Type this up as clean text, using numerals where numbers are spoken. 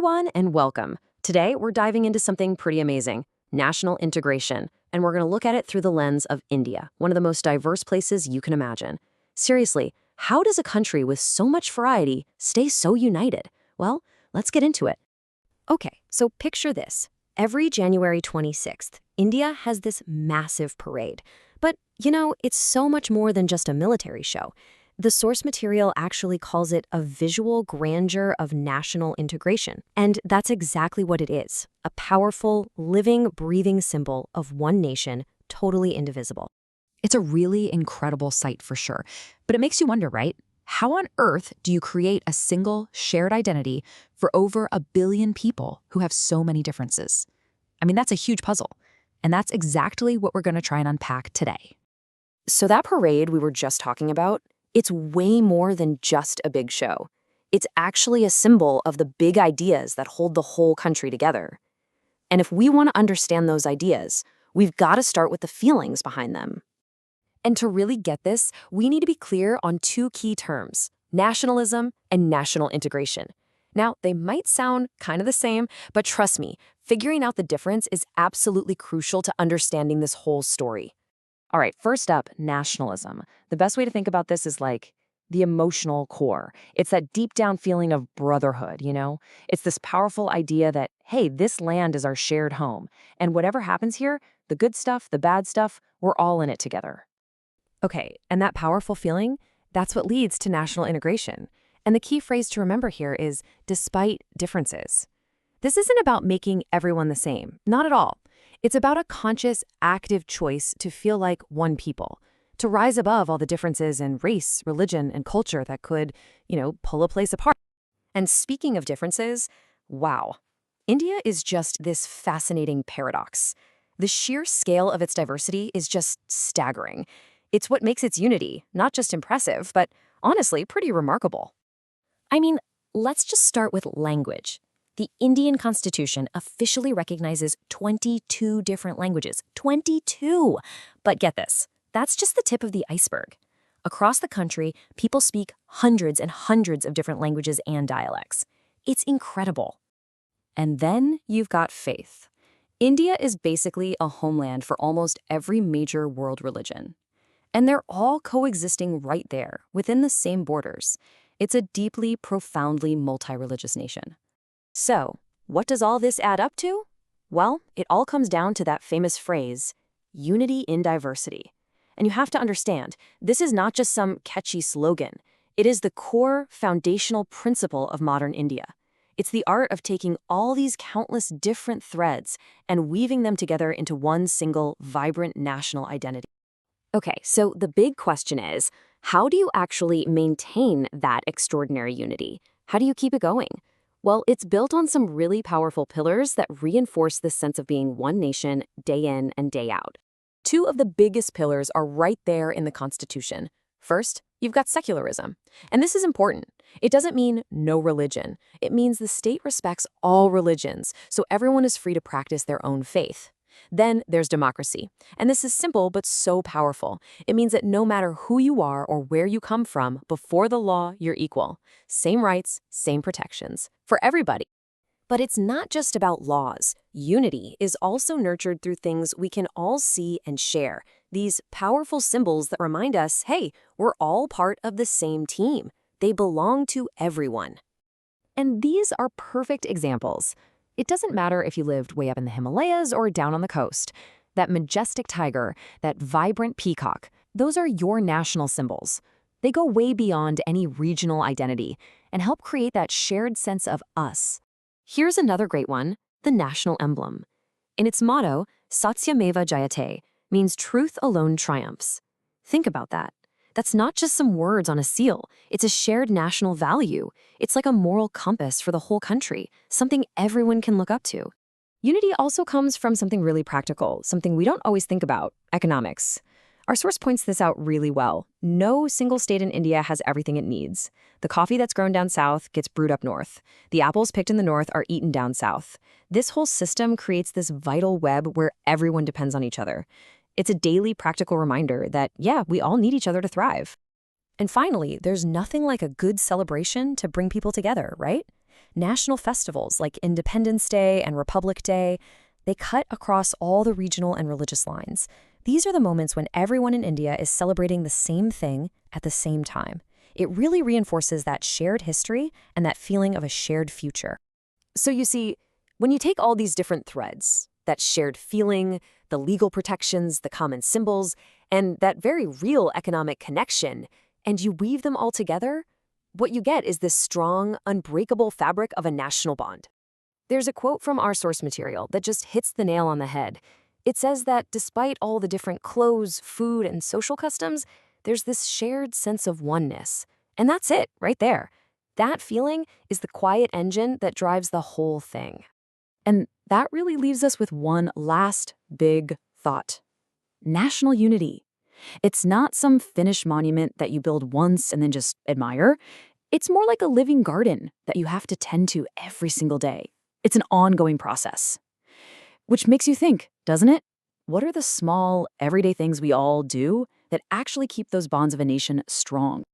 everyone, and welcome. Today, we're diving into something pretty amazing, national integration, and we're going to look at it through the lens of India, one of the most diverse places you can imagine. Seriously, how does a country with so much variety stay so united? Well, let's get into it. Okay, so picture this. Every January 26th, India has this massive parade. But, it's so much more than just a military show. The source material actually calls it a visual grandeur of national integration. And that's exactly what it is, a powerful, living, breathing symbol of one nation, totally indivisible. It's a really incredible sight for sure. But it makes you wonder, right? How on earth do you create a single shared identity for over 1 billion people who have so many differences? I mean, that's a huge puzzle. And that's exactly what we're going to try and unpack today. So that parade we were just talking about, it's way more than just a big show. It's actually a symbol of the big ideas that hold the whole country together. And if we want to understand those ideas, we've got to start with the feelings behind them. And to really get this, we need to be clear on two key terms, nationalism and national integration. Now, they might sound kind of the same, but trust me, figuring out the difference is absolutely crucial to understanding this whole story. All right, first up, nationalism. The best way to think about this is like the emotional core. It's that deep down feeling of brotherhood, It's this powerful idea that, hey, this land is our shared home. And whatever happens here, the good stuff, the bad stuff, we're all in it together. Okay, and that powerful feeling, that's what leads to national integration. And the key phrase to remember here is despite differences. This isn't about making everyone the same, not at all. It's about a conscious, active choice to feel like one people, to rise above all the differences in race, religion, and culture that could, pull a place apart. And speaking of differences, wow, India is just this fascinating paradox. The sheer scale of its diversity is just staggering. It's what makes its unity not just impressive, but honestly pretty remarkable. I mean, let's just start with language. The Indian Constitution officially recognizes 22 different languages. 22! But get this, that's just the tip of the iceberg. Across the country, people speak hundreds and hundreds of different languages and dialects. It's incredible. And then you've got faith. India is basically a homeland for almost every major world religion. And they're all coexisting right there, within the same borders. It's a deeply, profoundly multi-religious nation. So, what does all this add up to? Well, it all comes down to that famous phrase, unity in diversity. And you have to understand, this is not just some catchy slogan. It is the core, foundational principle of modern India. It's the art of taking all these countless different threads and weaving them together into one single, vibrant national identity. Okay, so the big question is, how do you actually maintain that extraordinary unity? How do you keep it going? Well, it's built on some really powerful pillars that reinforce this sense of being one nation day in and day out. Two of the biggest pillars are right there in the Constitution. First, you've got secularism. And this is important. It doesn't mean no religion. It means the state respects all religions, so everyone is free to practice their own faith. Then there's democracy. And this is simple but so powerful. It means that no matter who you are or where you come from, before the law, you're equal. Same rights, same protections. For everybody. But it's not just about laws. Unity is also nurtured through things we can all see and share. These powerful symbols that remind us, hey, we're all part of the same team. They belong to everyone. And these are perfect examples. It doesn't matter if you lived way up in the Himalayas or down on the coast. That majestic tiger, that vibrant peacock, those are your national symbols. They go way beyond any regional identity and help create that shared sense of us. Here's another great one, the national emblem. In its motto, Satyameva Jayate, means truth alone triumphs. Think about that. That's not just some words on a seal. It's a shared national value. It's like a moral compass for the whole country, something everyone can look up to. Unity also comes from something really practical, something we don't always think about, economics. Our source points this out really well. No single state in India has everything it needs. The coffee that's grown down south gets brewed up north. The apples picked in the north are eaten down south. This whole system creates this vital web where everyone depends on each other. It's a daily practical reminder that, yeah, we all need each other to thrive. And finally, there's nothing like a good celebration to bring people together, right? National festivals like Independence Day and Republic Day, they cut across all the regional and religious lines. These are the moments when everyone in India is celebrating the same thing at the same time. It really reinforces that shared history and that feeling of a shared future. So you see, when you take all these different threads, that shared feeling, the legal protections, the common symbols, and that very real economic connection, and you weave them all together, what you get is this strong, unbreakable fabric of a national bond. There's a quote from our source material that just hits the nail on the head. It says that despite all the different clothes, food, and social customs, there's this shared sense of oneness. And that's it, right there. That feeling is the quiet engine that drives the whole thing. And that really leaves us with one last big thought. National unity. It's not some finished monument that you build once and then just admire. It's more like a living garden that you have to tend to every single day. It's an ongoing process. Which makes you think, doesn't it? What are the small, everyday things we all do that actually keep those bonds of a nation strong?